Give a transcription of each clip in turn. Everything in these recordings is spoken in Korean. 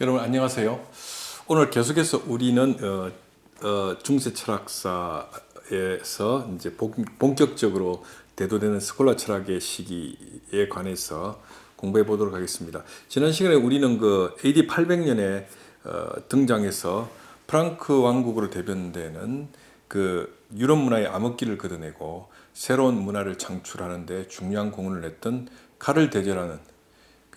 여러분 안녕하세요. 오늘 계속해서 우리는 중세 철학사에서 이제 본격적으로 대두되는 스콜라 철학의 시기에 관해서 공부해 보도록 하겠습니다. 지난 시간에 우리는 그 AD 800년에 등장해서 프랑크 왕국으로 대변되는 그 유럽 문화의 암흑기를 걷어내고 새로운 문화를 창출하는 데 중요한 공헌을 했던 카를 대제라는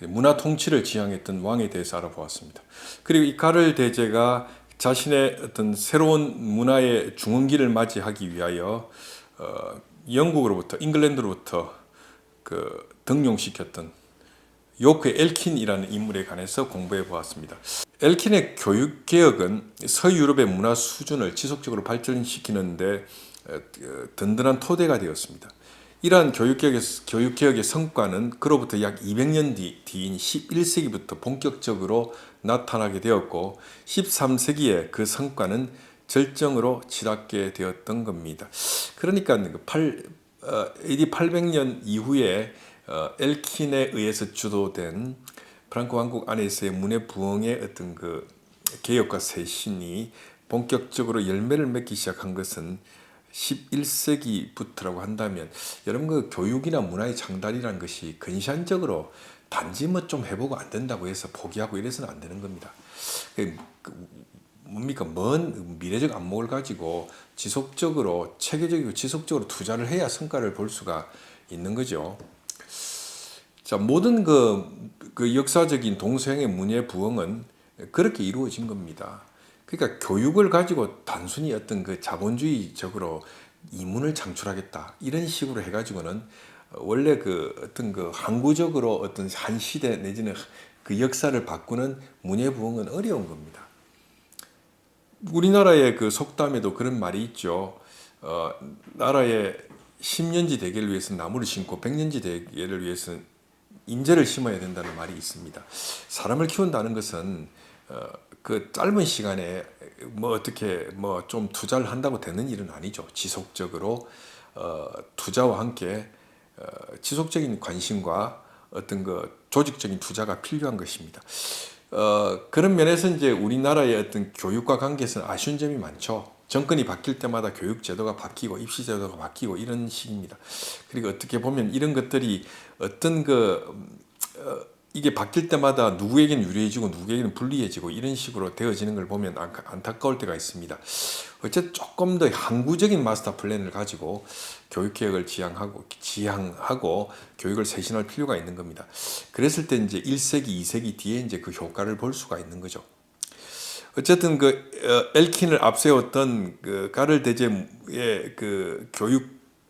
문화 통치를 지향했던 왕에 대해서 알아보았습니다. 그리고 이 카를 대제가 자신의 어떤 새로운 문화의 중흥기를 맞이하기 위하여 영국으로부터 잉글랜드로부터 그 등용시켰던 요크 엘킨이라는 인물에 관해서 공부해 보았습니다. 엘킨의 교육 개혁은 서유럽의 문화 수준을 지속적으로 발전시키는데 든든한 토대가 되었습니다. 이러한 교육개혁의 성과는 그로부터 약 200년 뒤인 11세기부터 본격적으로 나타나게 되었고 13세기에 그 성과는 절정으로 치닫게 되었던 겁니다. 그러니까 AD 800년 이후에 엘킨에 의해서 주도된 프랑크 왕국 안에서의 문해 부흥의 어떤 그 개혁과 쇄신이 본격적으로 열매를 맺기 시작한 것은 11세기부터라고 한다면 여러분 그 교육이나 문화의 창달이라는 것이 근시안적으로 단지 뭐 좀 해보고 안 된다고 해서 포기하고 이래서는 안 되는 겁니다. 뭡니까 먼 미래적 안목을 가지고 지속적으로 체계적이고 지속적으로 투자를 해야 성과를 볼 수가 있는 거죠. 자, 모든 그 역사적인 동서양의 문예 부흥은 그렇게 이루어진 겁니다. 그러니까 교육을 가지고 단순히 어떤 그 자본주의적으로 이문을 창출하겠다 이런 식으로 해가지고는 원래 그 어떤 그 항구적으로 어떤 한 시대 내지는 그 역사를 바꾸는 문예 부흥은 어려운 겁니다. 우리나라의 그 속담에도 그런 말이 있죠. 나라의 10년지 대계를 위해서 나무를 심고 100년지 대계를 위해서는 인재를 심어야 된다는 말이 있습니다. 사람을 키운다는 것은 그 짧은 시간에 뭐 어떻게 뭐 좀 투자를 한다고 되는 일은 아니죠. 지속적으로 투자와 함께 지속적인 관심과 어떤 그 조직적인 투자가 필요한 것입니다. 그런 면에서 이제 우리나라의 어떤 교육과 관계에서는 아쉬운 점이 많죠. 정권이 바뀔 때마다 교육 제도가 바뀌고 입시 제도가 바뀌고 이런 식입니다. 그리고 어떻게 보면 이런 것들이 어떤 이게 바뀔 때마다 누구에게는 유리해지고 누구에게는 불리해지고 이런 식으로 되어지는 걸 보면 안타까울 때가 있습니다. 어쨌든 조금 더 항구적인 마스터 플랜을 가지고 교육개혁을 지향하고 교육을 쇄신할 필요가 있는 겁니다. 그랬을 때 이제 1세기, 2세기 뒤에 이제 그 효과를 볼 수가 있는 거죠. 어쨌든 엘킨을 앞세웠던 그 가를 대제의 그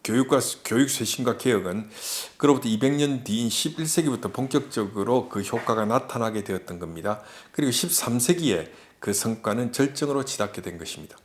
교육 쇄신과 개혁은 그로부터 200년 뒤인 11세기부터 본격적으로 그 효과가 나타나게 되었던 겁니다. 그리고 13세기에 그 성과는 절정으로 치닫게 된 것입니다.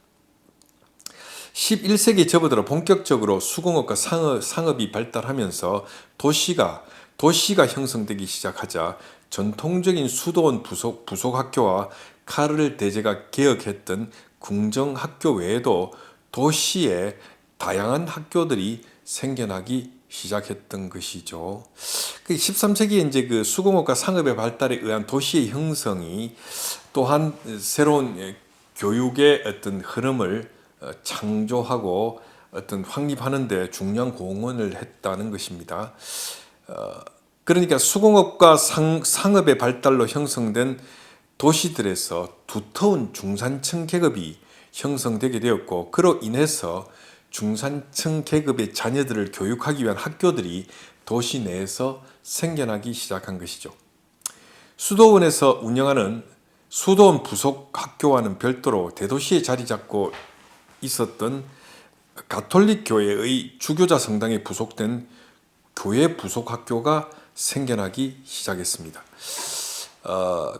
11세기에 접어들어 본격적으로 수공업과 상업이 발달하면서 도시가 형성되기 시작하자 전통적인 수도원 부속학교와 카를 대제가 개혁했던 궁정학교 외에도 도시에 다양한 학교들이 생겨나기 시작했던 것이죠. 13세기에 이제 그 수공업과 상업의 발달에 의한 도시의 형성이 또한 새로운 교육의 어떤 흐름을 창조하고 어떤 확립하는 데 중요한 공헌을 했다는 것입니다. 그러니까 수공업과 상업의 발달로 형성된 도시들에서 두터운 중산층 계급이 형성되게 되었고 그로 인해서 중산층 계급의 자녀들을 교육하기 위한 학교들이 도시 내에서 생겨나기 시작한 것이죠. 수도원에서 운영하는 수도원 부속 학교와는 별도로 대도시에 자리 잡고 있었던 가톨릭 교회의 주교자 성당에 부속된 교회 부속 학교가 생겨나기 시작했습니다.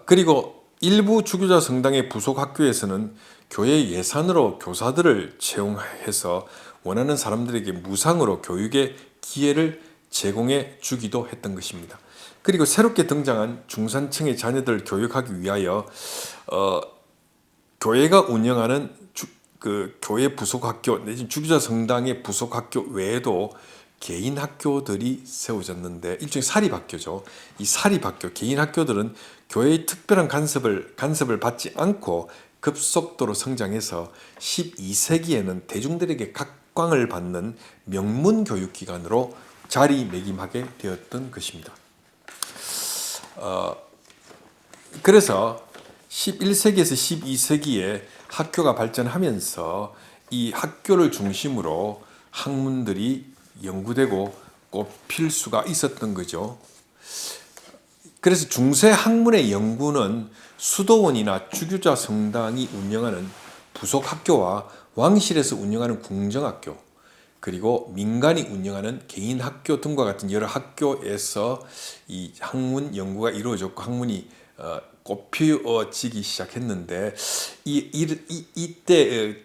그리고 일부 주교자 성당의 부속 학교에서는 교회 예산으로 교사들을 채용해서 원하는 사람들에게 무상으로 교육의 기회를 제공해 주기도 했던 것입니다. 그리고 새롭게 등장한 중산층의 자녀들을 교육하기 위하여 교회가 운영하는 그 교회 부속학교 내지 주교자 성당의 부속학교 외에도 개인 학교들이 세워졌는데 일종의 사립학교죠. 이 사립학교, 개인 학교들은 교회의 특별한 간섭을 받지 않고 급속도로 성장해서 12세기에는 대중들에게 각광을 받는 명문 교육기관으로 자리매김하게 되었던 것입니다. 그래서 11세기에서 12세기에 학교가 발전하면서 이 학교를 중심으로 학문들이 연구되고 꽃필 수가 있었던 거죠. 그래서 중세 학문의 연구는 수도원이나 주교자 성당이 운영하는 부속 학교와 왕실에서 운영하는 궁정학교, 그리고 민간이 운영하는 개인 학교 등과 같은 여러 학교에서 이 학문 연구가 이루어졌고 학문이 꽃피어지기 시작했는데 이때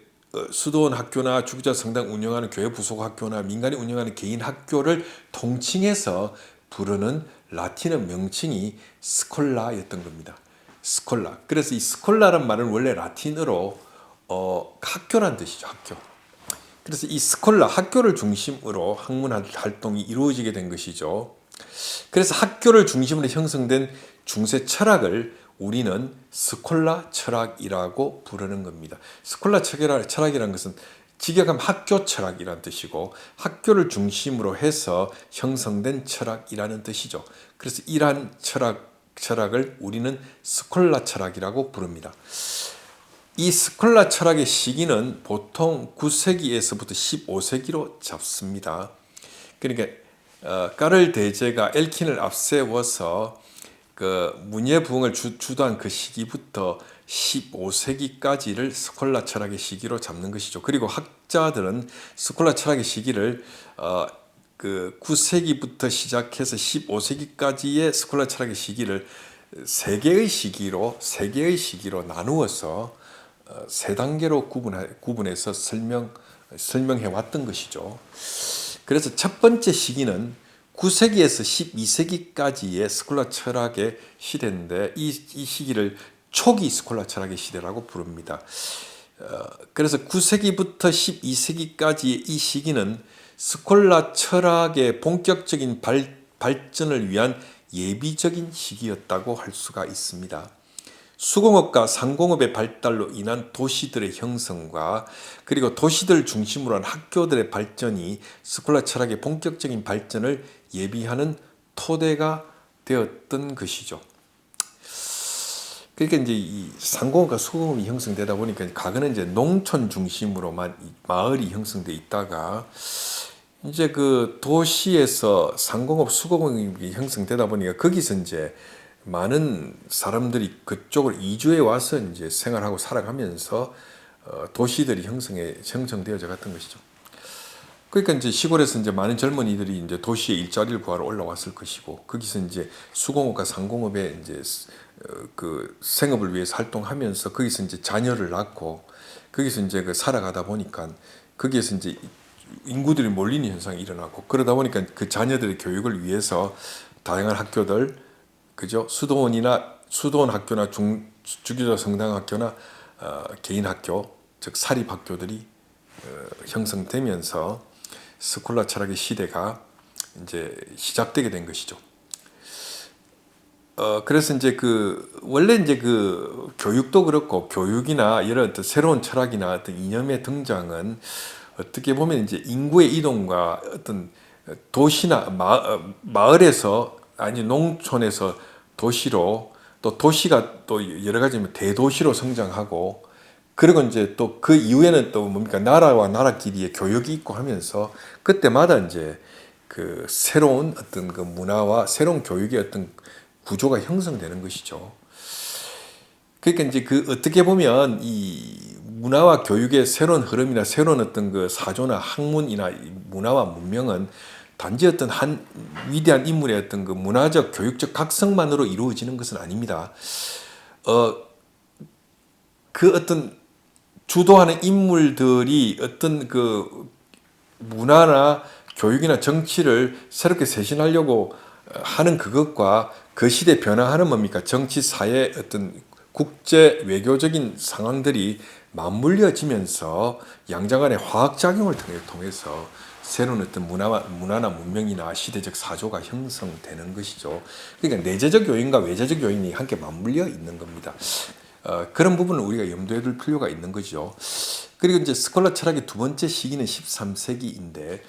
수도원 학교나 주교자 성당 운영하는 교회 부속 학교나 민간이 운영하는 개인 학교를 통칭해서 부르는 라틴어 명칭이 스콜라였던 겁니다. 스콜라. 그래서 이 스콜라란 말은 원래 라틴어로 학교란 뜻이죠. 학교. 그래서 이 스콜라, 학교를 중심으로 학문 활동이 이루어지게 된 것이죠. 그래서 학교를 중심으로 형성된 중세 철학을 우리는 스콜라 철학이라고 부르는 겁니다. 스콜라 철학이라는 것은 직역하면 학교 철학이라는 뜻이고 학교를 중심으로 해서 형성된 철학이라는 뜻이죠. 그래서 이러한 철학을 우리는 스콜라 철학이라고 부릅니다. 이 스콜라 철학의 시기는 보통 9세기에서부터 15세기로 잡습니다. 그러니까 까를 대제가 엘킨을 앞세워서 그 문예 부흥을 주도한 그 시기부터 15세기까지를 스콜라 철학의 시기로 잡는 것이죠. 그리고 학자들은 스콜라 철학의 시기를 그 9세기부터 시작해서 15세기까지의 스콜라 철학의 시기를 세 개의 시기로 나누어서 세 단계로 구분해서 설명해 왔던 것이죠. 그래서 첫 번째 시기는 9세기에서 12세기까지의 스콜라 철학의 시대인데 이 시기를 초기 스콜라 철학의 시대라고 부릅니다. 그래서 9세기부터 12세기까지의 이 시기는 스콜라 철학의 본격적인 발전을 위한 예비적인 시기였다고 할 수가 있습니다. 수공업과 상공업의 발달로 인한 도시들의 형성과 그리고 도시들 중심으로 한 학교들의 발전이 스콜라 철학의 본격적인 발전을 예비하는 토대가 되었던 것이죠. 그러니까 이제 이 상공업과 수공업이 형성되다 보니까 과거는 이제 농촌 중심으로만 마을이 형성돼 있다가 이제 그 도시에서 상공업, 수공업이 형성되다 보니까 거기서 이제 많은 사람들이 그쪽을 이주해 와서 이제 생활하고 살아가면서 도시들이 형성되어져 갔던 것이죠. 그러니까 이제 시골에서 이제 많은 젊은이들이 이제 도시에 일자리를 구하러 올라왔을 것이고 거기서 이제 수공업과 상공업에 이제 그 생업을 위해서 활동하면서 거기서 이제 자녀를 낳고 거기서 이제 그 살아가다 보니까 거기에서 이제 인구들이 몰리는 현상이 일어나고 그러다 보니까 그 자녀들의 교육을 위해서 다양한 학교들 그죠? 수도원 학교나 주교자 성당 학교나 개인 학교, 즉 사립 학교들이 형성되면서 스콜라 철학의 시대가 이제 시작되게 된 것이죠. 그래서 이제 원래 이제 교육도 그렇고 교육이나 여러 어떤 새로운 철학이나 어떤 이념의 등장은 어떻게 보면 이제 인구의 이동과 어떤 도시나 마을에서 아니 농촌에서 도시로 또 도시가 또 여러 가지 대도시로 성장하고 그리고 이제 또 그 이후에는 또 뭡니까 나라와 나라끼리의 교역이 있고 하면서 그때마다 이제 그 새로운 어떤 그 문화와 새로운 교육의 어떤 구조가 형성되는 것이죠. 그러니까 이제 어떻게 보면 이 문화와 교육의 새로운 흐름이나 새로운 어떤 그 사조나 학문이나 문화와 문명은 단지 어떤 한 위대한 인물의 어떤 그 문화적 교육적 각성만으로 이루어지는 것은 아닙니다. 그 어떤 주도하는 인물들이 어떤 그 문화나 교육이나 정치를 새롭게 쇄신하려고 하는 그것과 그 시대 변화하는 뭡니까? 정치, 사회 어떤 국제 외교적인 상황들이 맞물려지면서 양자 간의 화학작용을 통해서 새로운 어떤 문화나 문명이나 시대적 사조가 형성되는 것이죠. 그러니까 내재적 요인과 외재적 요인이 함께 맞물려 있는 겁니다. 그런 부분을 우리가 염두에 둘 필요가 있는 거죠. 그리고 이제 스콜라 철학의 두 번째 시기는 13세기인데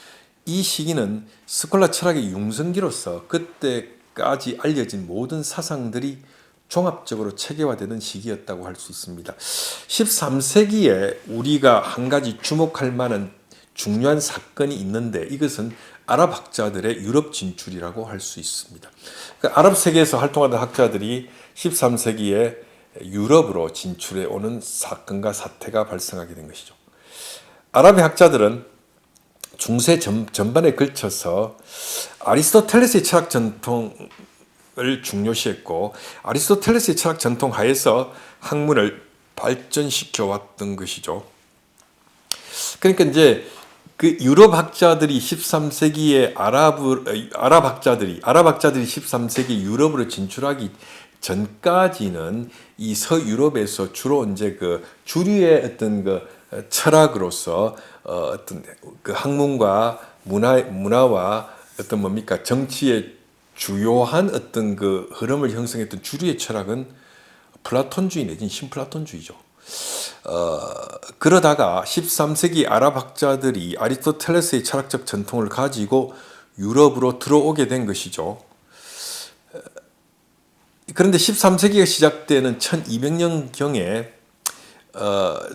이 시기는 스콜라 철학의 융성기로서 그때까지 알려진 모든 사상들이 종합적으로 체계화되는 시기였다고 할 수 있습니다. 13세기에 우리가 한 가지 주목할 만한 중요한 사건이 있는데 이것은 아랍 학자들의 유럽 진출이라고 할 수 있습니다. 그러니까 아랍 세계에서 활동하던 학자들이 13세기에 유럽으로 진출해 오는 사건과 사태가 발생하게 된 것이죠. 아랍의 학자들은 중세 전반에 걸쳐서 아리스토텔레스의 철학 전통을 중요시했고 아리스토텔레스의 철학 전통 하에서 학문을 발전시켜 왔던 것이죠. 그러니까 이제 그 유럽 학자들이 13세기에 아랍 학자들이 13세기 유럽으로 진출하기 전까지는 이 서유럽에서 주로 이제 그 주류의 어떤 그 철학으로서 어떤 그 학문과 문화와 어떤 뭡니까 정치의 주요한 어떤 그 흐름을 형성했던 주류의 철학은 플라톤주의 내지는 신플라톤주의죠. 그러다가 13세기 아랍 학자들이 아리스토텔레스의 철학적 전통을 가지고 유럽으로 들어오게 된 것이죠. 그런데 13세기가 시작되는 1200년경에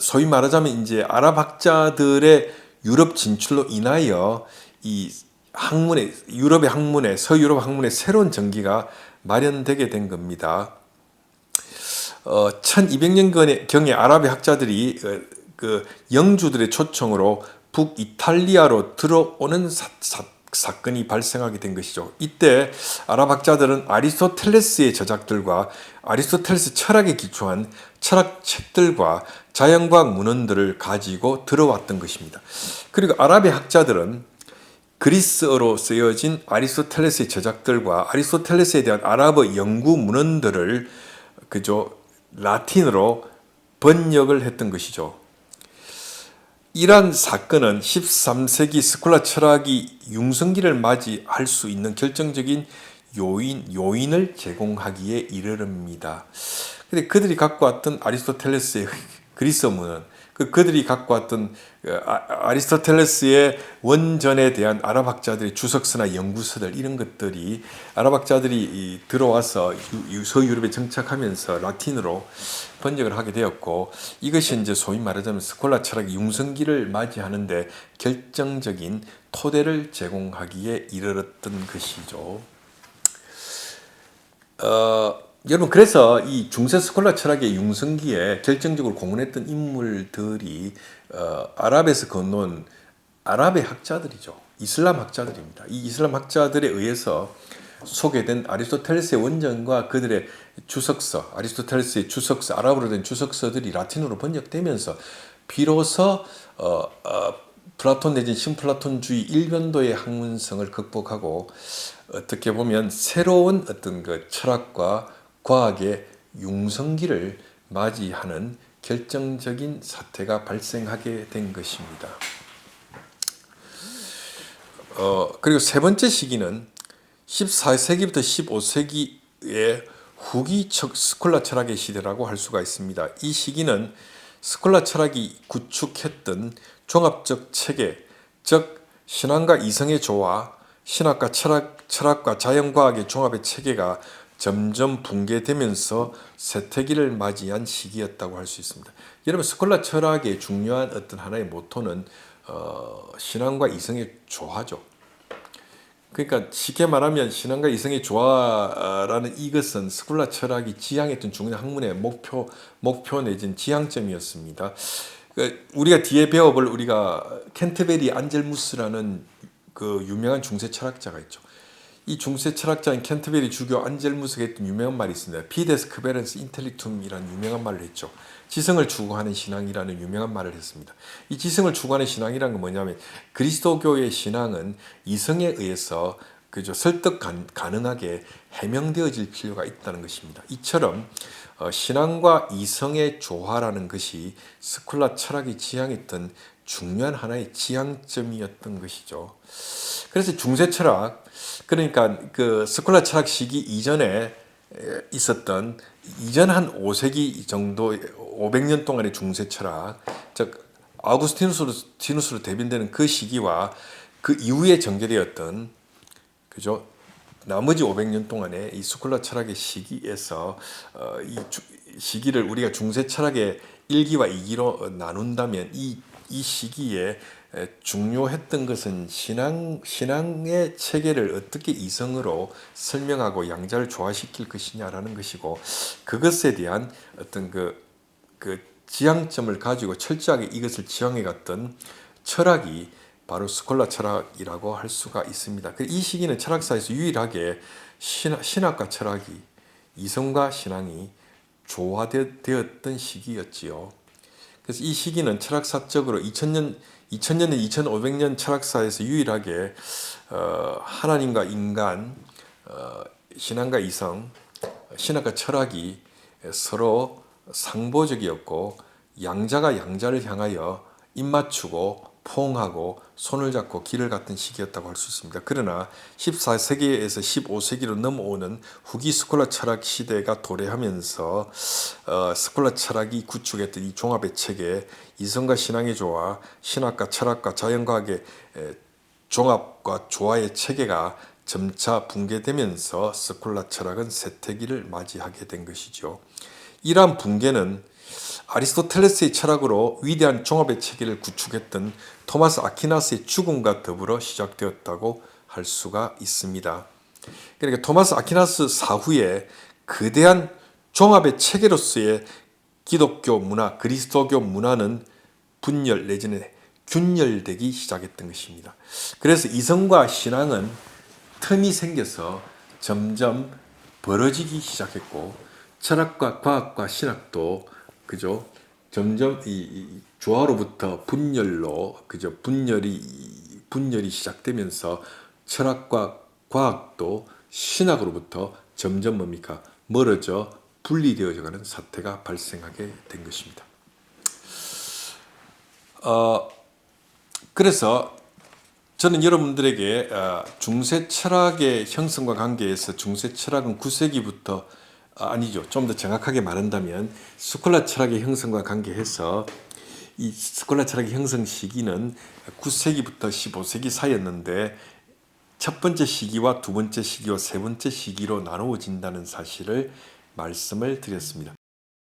소위 말하자면 이제 아랍 학자들의 유럽 진출로 인하여 이 학문의 유럽의 학문에 서유럽 학문의 새로운 전기가 마련되게 된 겁니다. 1200년경에 아랍의 학자들이 그 영주들의 초청으로 북이탈리아로 들어오는 사건이 발생하게 된 것이죠. 이때 아랍 학자들은 아리스토텔레스의 저작들과 아리스토텔레스 철학에 기초한 철학책들과 자연과학 문헌들을 가지고 들어왔던 것입니다. 그리고 아랍의 학자들은 그리스어로 쓰여진 아리스토텔레스의 저작들과 아리스토텔레스에 대한 아랍어 연구 문헌들을 그저 라틴어로 번역을 했던 것이죠. 이러한 사건은 13세기 스콜라 철학이 융성기를 맞이할 수 있는 결정적인 요인을 제공하기에 이르릅니다. 근데 그들이 갖고 왔던 아리스토텔레스의 그리스어 문헌, 그들이 갖고 왔던 아리스토텔레스의 원전에 대한 아랍 학자들의 주석서나 연구서들 이런 것들이 아랍 학자들이 들어와서 서유럽에 정착하면서 라틴어로 번역을 하게 되었고 이것이 이제 소위 말하자면 스콜라 철학의 융성기를 맞이하는데 결정적인 토대를 제공하기에 이르렀던 것이죠. 여러분 그래서 이 중세 스콜라 철학의 융성기에 결정적으로 공헌했던 인물들이 아랍에서 건너온 아랍의 학자들이죠. 이슬람 학자들입니다. 이 이슬람 학자들에 의해서 소개된 아리스토텔레스의 원전과 그들의 주석서, 아리스토텔레스의 주석서, 아랍어로 된 주석서들이 라틴어로 번역되면서 비로소 플라톤 내지는 신플라톤주의 일변도의 학문성을 극복하고 어떻게 보면 새로운 어떤 그 철학과 과학의 융성기를 맞이하는 결정적인 사태가 발생하게 된 것입니다. 그리고 세 번째 시기는 14세기부터 15세기의 후기 스콜라 철학의 시대라고 할 수가 있습니다. 이 시기는 스콜라 철학이 구축했던 종합적 체계, 즉 신앙과 이성의 조화, 신학과 철학과 자연과학의 종합의 체계가 점점 붕괴되면서 쇠퇴기를 맞이한 시기였다고 할 수 있습니다. 여러분 스콜라 철학의 중요한 어떤 하나의 모토는 신앙과 이성의 조화죠. 그러니까 쉽게 말하면 신앙과 이성의 조화라는 이것은 스콜라 철학이 지향했던 중요한 학문의 목표 내지는 지향점이었습니다. 우리가 뒤에 배워볼 우리가 캔터베리 안젤무스라는 그 유명한 중세 철학자가 있죠. 이 중세 철학자인 캔터베리 주교 안젤무스가 했던 유명한 말이 있습니다. 피데스 크베런스 인텔릭툼이라는 유명한 말을 했죠. 지성을 추구하는 신앙이라는 유명한 말을 했습니다. 이 지성을 추구하는 신앙이라는 건 뭐냐면 그리스도교의 신앙은 이성에 의해서 그저 설득 가능하게 해명되어질 필요가 있다는 것입니다. 이처럼 신앙과 이성의 조화라는 것이 스콜라 철학이 지향했던 중요한 하나의 지향점이었던 것이죠. 그래서 중세 철학, 그러니까 그 스콜라 철학 시기 이전에 있었던 이전 한 5세기 정도 500년 동안의 중세 철학, 즉 아우구스티누스로 대변되는 그 시기와 그 이후에 전개되었던, 그죠? 나머지 500년 동안의 이 스콜라 철학의 시기에서 시기를 우리가 중세 철학의 1기와 2기로 나눈다면 이 시기에 중요했던 것은 신앙의 체계를 어떻게 이성으로 설명하고 양자를 조화시킬 것이냐라는 것이고, 그것에 대한 어떤 그 지향점을 가지고 철저하게 이것을 지향해 갔던 철학이 바로 스콜라 철학이라고 할 수가 있습니다. 이 시기는 철학사에서 유일하게 신학과 철학이, 이성과 신앙이 조화되었던 시기였지요. 그래서 이 시기는 철학사적으로 2000년, 2500년 철학사에서 유일하게 하나님과 인간, 신앙과 이성, 신학과 철학이 서로 상보적이었고, 양자가 양자를 향하여 입맞추고 포옹하고 손을 잡고 길을 갔던 시기였다고 할 수 있습니다. 그러나 14세기에서 15세기로 넘어오는 후기 스콜라 철학 시대가 도래하면서 스콜라 철학이 구축했던 이 종합의 체계, 이성과 신앙의 조화, 신학과 철학과 자연과학의 종합과 조화의 체계가 점차 붕괴되면서 스콜라 철학은 쇠퇴기를 맞이하게 된 것이죠. 이러한 붕괴는 아리스토텔레스의 철학으로 위대한 종합의 체계를 구축했던 토마스 아퀴나스의 죽음과 더불어 시작되었다고 할 수가 있습니다. 그러니까 토마스 아퀴나스 사후에 거대한 종합의 체계로서의 기독교 문화, 그리스도교 문화는 분열 내지는 균열되기 시작했던 것입니다. 그래서 이성과 신앙은 틈이 생겨서 점점 벌어지기 시작했고, 철학과 과학과 신학도 그죠? 점점 이 조화로부터 분열로, 그죠? 분열이 시작되면서 철학과 과학도 신학으로부터 점점 뭡니까? 멀어져 분리되어져 가는 사태가 발생하게 된 것입니다. 그래서 저는 여러분들에게 중세 철학의 형성과 관계에서 중세 철학은 9세기부터 아니죠. 좀 더 정확하게 말한다면 스콜라 철학의 형성과 관계해서 이 스콜라 철학의 형성 시기는 9세기부터 15세기 사이였는데, 첫 번째 시기와 두 번째 시기와 세 번째 시기로 나누어진다는 사실을 말씀을 드렸습니다.